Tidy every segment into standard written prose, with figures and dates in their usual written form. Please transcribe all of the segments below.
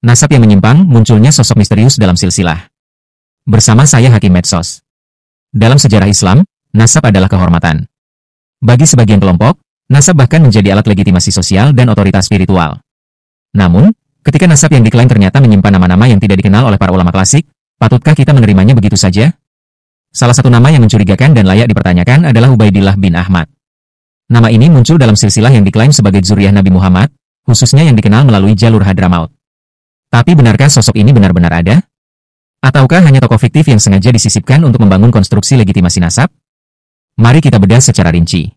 Nasab yang menyimpang, munculnya sosok misterius dalam silsilah. Bersama saya Hakim Medsos. Dalam sejarah Islam, nasab adalah kehormatan. Bagi sebagian kelompok, nasab bahkan menjadi alat legitimasi sosial dan otoritas spiritual. Namun, ketika nasab yang diklaim ternyata menyimpan nama-nama yang tidak dikenal oleh para ulama klasik, patutkah kita menerimanya begitu saja? Salah satu nama yang mencurigakan dan layak dipertanyakan adalah Ubaidillah bin Ahmad. Nama ini muncul dalam silsilah yang diklaim sebagai zuriyah Nabi Muhammad, khususnya yang dikenal melalui jalur Hadramaut. Tapi benarkah sosok ini benar-benar ada? Ataukah hanya tokoh fiktif yang sengaja disisipkan untuk membangun konstruksi legitimasi nasab? Mari kita bedah secara rinci.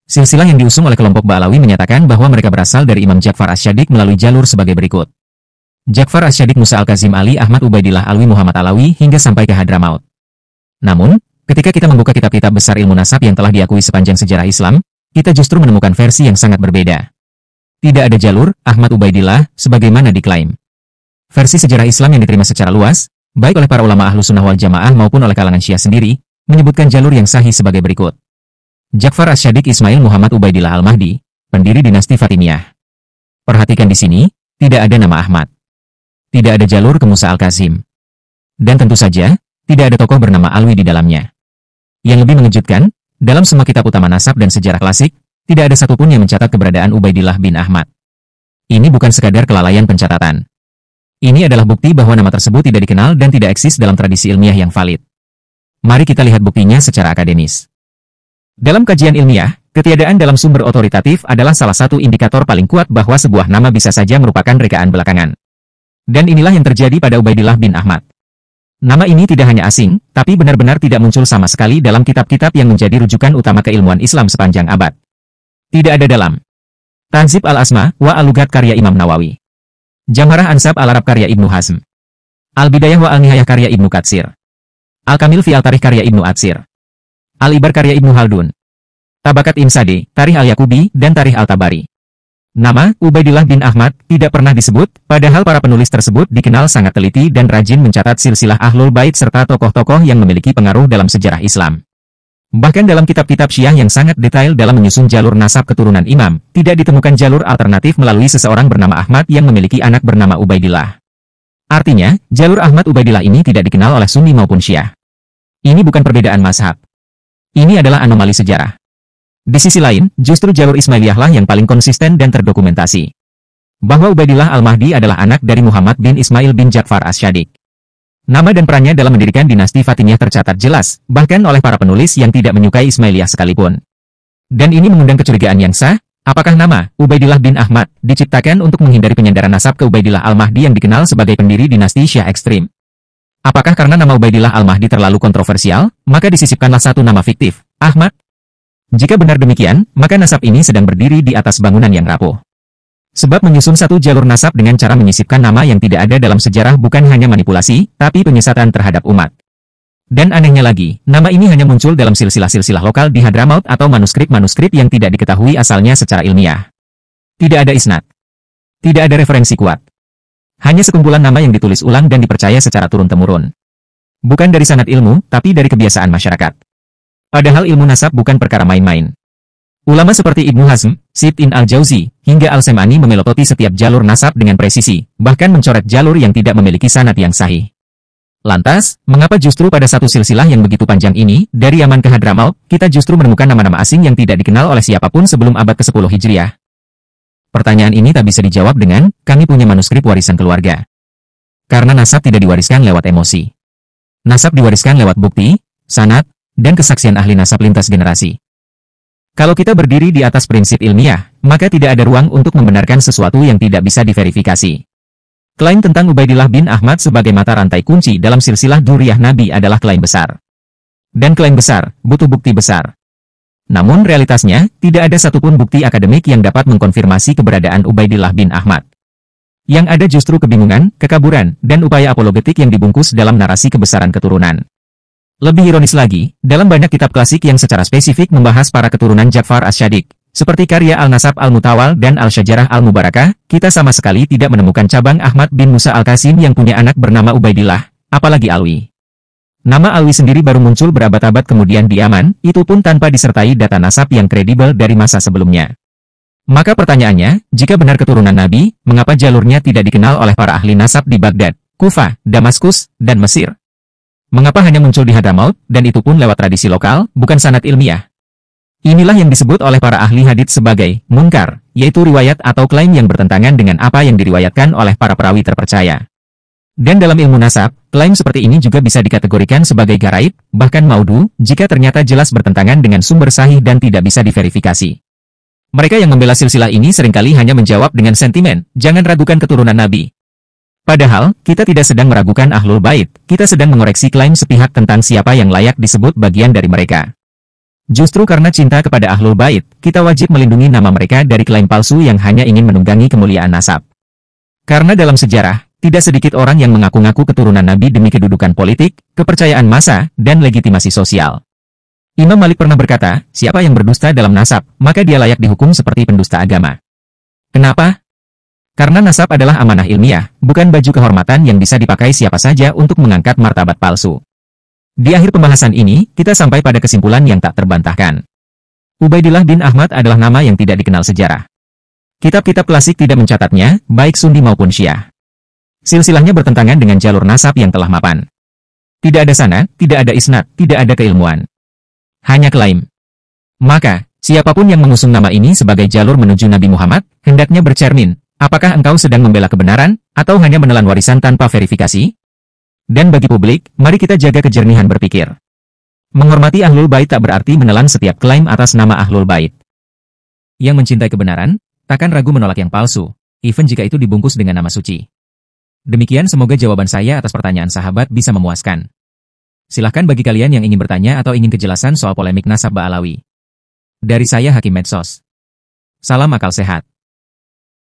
Silsilah yang diusung oleh kelompok Ba'alawi menyatakan bahwa mereka berasal dari Imam Ja'far Asy-Syadiq melalui jalur sebagai berikut. Ja'far Asy-Syadiq Musa Al-Kazim Ali Ahmad Ubaidillah Alwi Muhammad Alawi hingga sampai ke Hadramaut. Namun, ketika kita membuka kitab-kitab besar ilmu nasab yang telah diakui sepanjang sejarah Islam, kita justru menemukan versi yang sangat berbeda. Tidak ada jalur Ahmad Ubaidillah sebagaimana diklaim. Versi sejarah Islam yang diterima secara luas, baik oleh para ulama ahlu sunnah wal jamaah maupun oleh kalangan Syiah sendiri, menyebutkan jalur yang sahih sebagai berikut. Ja'far Asy-Syadiq Ismail Muhammad Ubaidillah Al-Mahdi, pendiri dinasti Fatimiyah. Perhatikan di sini, tidak ada nama Ahmad. Tidak ada jalur ke Musa Al-Kazim. Dan tentu saja, tidak ada tokoh bernama Alwi di dalamnya. Yang lebih mengejutkan, dalam semua kitab utama nasab dan sejarah klasik, tidak ada satupun yang mencatat keberadaan Ubaidillah bin Ahmad. Ini bukan sekadar kelalaian pencatatan. Ini adalah bukti bahwa nama tersebut tidak dikenal dan tidak eksis dalam tradisi ilmiah yang valid. Mari kita lihat buktinya secara akademis. Dalam kajian ilmiah, ketiadaan dalam sumber otoritatif adalah salah satu indikator paling kuat bahwa sebuah nama bisa saja merupakan rekaan belakangan. Dan inilah yang terjadi pada Ubaidillah bin Ahmad. Nama ini tidak hanya asing, tapi benar-benar tidak muncul sama sekali dalam kitab-kitab yang menjadi rujukan utama keilmuan Islam sepanjang abad. Tidak ada dalam Tanzib al-Asma wa al-Lughat karya Imam Nawawi, Jamharah Ansab al-Arab karya Ibnu Hazm, Al-Bidayah wa al-Nihayah karya Ibnu Katsir, Al-Kamil fi al-Tarikh karya Ibnu Atsir, Al-Ibar karya Ibnu Haldun, Tabakat Imsadi, Tarikh al-Yaqubi, dan Tarikh al-Tabari. Nama Ubaidillah bin Ahmad tidak pernah disebut, padahal para penulis tersebut dikenal sangat teliti dan rajin mencatat silsilah Ahlul Bait serta tokoh-tokoh yang memiliki pengaruh dalam sejarah Islam. Bahkan dalam kitab-kitab Syiah yang sangat detail dalam menyusun jalur nasab keturunan imam, tidak ditemukan jalur alternatif melalui seseorang bernama Ahmad yang memiliki anak bernama Ubaidillah. Artinya, jalur Ahmad Ubaidillah ini tidak dikenal oleh Sunni maupun Syiah. Ini bukan perbedaan mazhab. Ini adalah anomali sejarah. Di sisi lain, justru jalur Ismailiyah lah yang paling konsisten dan terdokumentasi. Bahwa Ubaidillah Al-Mahdi adalah anak dari Muhammad bin Ismail bin Ja'far Asy-Syadiq. Nama dan perannya dalam mendirikan dinasti Fatimiyah tercatat jelas, bahkan oleh para penulis yang tidak menyukai Ismailiyah sekalipun. Dan ini mengundang kecurigaan yang sah, apakah nama Ubaidillah bin Ahmad diciptakan untuk menghindari penyandaran nasab ke Ubaidillah Al-Mahdi yang dikenal sebagai pendiri dinasti Syiah ekstrim? Apakah karena nama Ubaidillah Al-Mahdi terlalu kontroversial, maka disisipkanlah satu nama fiktif, Ahmad? Jika benar demikian, maka nasab ini sedang berdiri di atas bangunan yang rapuh. Sebab menyusun satu jalur nasab dengan cara menyisipkan nama yang tidak ada dalam sejarah bukan hanya manipulasi, tapi penyesatan terhadap umat. Dan anehnya lagi, nama ini hanya muncul dalam silsilah-silsilah lokal di Hadramaut atau manuskrip-manuskrip yang tidak diketahui asalnya secara ilmiah. Tidak ada isnad. Tidak ada referensi kuat. Hanya sekumpulan nama yang ditulis ulang dan dipercaya secara turun-temurun. Bukan dari sanad ilmu, tapi dari kebiasaan masyarakat. Padahal ilmu nasab bukan perkara main-main. Ulama seperti Ibnu Hazm, Ibn al-Jauzi, hingga Al-Sam'ani memelototi setiap jalur nasab dengan presisi, bahkan mencoret jalur yang tidak memiliki sanad yang sahih. Lantas, mengapa justru pada satu silsilah yang begitu panjang ini, dari Yaman ke Hadramaut, kita justru menemukan nama-nama asing yang tidak dikenal oleh siapapun sebelum abad ke-10 Hijriah? Pertanyaan ini tak bisa dijawab dengan, kami punya manuskrip warisan keluarga. Karena nasab tidak diwariskan lewat emosi. Nasab diwariskan lewat bukti, sanad, dan kesaksian ahli nasab lintas generasi. Kalau kita berdiri di atas prinsip ilmiah, maka tidak ada ruang untuk membenarkan sesuatu yang tidak bisa diverifikasi. Klaim tentang Ubaidillah bin Ahmad sebagai mata rantai kunci dalam silsilah Dzurriyyah Nabi adalah klaim besar. Dan klaim besar, butuh bukti besar. Namun realitasnya, tidak ada satupun bukti akademik yang dapat mengkonfirmasi keberadaan Ubaidillah bin Ahmad. Yang ada justru kebingungan, kekaburan, dan upaya apologetik yang dibungkus dalam narasi kebesaran keturunan. Lebih ironis lagi, dalam banyak kitab klasik yang secara spesifik membahas para keturunan Ja'far Asy-Syadiq, seperti karya Al-Nasab Al-Mutawal dan Al-Syajarah Al-Mubarakah, kita sama sekali tidak menemukan cabang Ahmad bin Musa Al-Qasim yang punya anak bernama Ubaidillah, apalagi Alwi. Nama Alwi sendiri baru muncul berabad-abad kemudian di Yaman, itu pun tanpa disertai data nasab yang kredibel dari masa sebelumnya. Maka pertanyaannya, jika benar keturunan Nabi, mengapa jalurnya tidak dikenal oleh para ahli nasab di Baghdad, Kufah, Damaskus, dan Mesir? Mengapa hanya muncul di Hadramaut, dan itu pun lewat tradisi lokal, bukan sanad ilmiah? Inilah yang disebut oleh para ahli hadits sebagai munkar, yaitu riwayat atau klaim yang bertentangan dengan apa yang diriwayatkan oleh para perawi terpercaya. Dan dalam ilmu nasab, klaim seperti ini juga bisa dikategorikan sebagai garaib, bahkan maudu, jika ternyata jelas bertentangan dengan sumber sahih dan tidak bisa diverifikasi. Mereka yang membela silsilah ini seringkali hanya menjawab dengan sentimen, jangan ragukan keturunan Nabi. Padahal, kita tidak sedang meragukan Ahlul Bait, kita sedang mengoreksi klaim sepihak tentang siapa yang layak disebut bagian dari mereka. Justru karena cinta kepada Ahlul Bait, kita wajib melindungi nama mereka dari klaim palsu yang hanya ingin menunggangi kemuliaan nasab. Karena dalam sejarah, tidak sedikit orang yang mengaku-ngaku keturunan Nabi demi kedudukan politik, kepercayaan massa, dan legitimasi sosial. Imam Malik pernah berkata, siapa yang berdusta dalam nasab, maka dia layak dihukum seperti pendusta agama. Kenapa? Karena nasab adalah amanah ilmiah, bukan baju kehormatan yang bisa dipakai siapa saja untuk mengangkat martabat palsu. Di akhir pembahasan ini, kita sampai pada kesimpulan yang tak terbantahkan. Ubaidillah bin Ahmad adalah nama yang tidak dikenal sejarah. Kitab-kitab klasik tidak mencatatnya, baik Sunni maupun Syiah. Silsilahnya bertentangan dengan jalur nasab yang telah mapan. Tidak ada sanad, tidak ada isnad, tidak ada keilmuan. Hanya klaim. Maka, siapapun yang mengusung nama ini sebagai jalur menuju Nabi Muhammad, hendaknya bercermin, apakah engkau sedang membela kebenaran, atau hanya menelan warisan tanpa verifikasi? Dan bagi publik, mari kita jaga kejernihan berpikir. Menghormati Ahlul Bait tak berarti menelan setiap klaim atas nama Ahlul Bait. Yang mencintai kebenaran, takkan ragu menolak yang palsu, even jika itu dibungkus dengan nama suci. Demikian semoga jawaban saya atas pertanyaan sahabat bisa memuaskan. Silahkan bagi kalian yang ingin bertanya atau ingin kejelasan soal polemik nasab Ba'alawi. Dari saya Hakim Medsos. Salam akal sehat.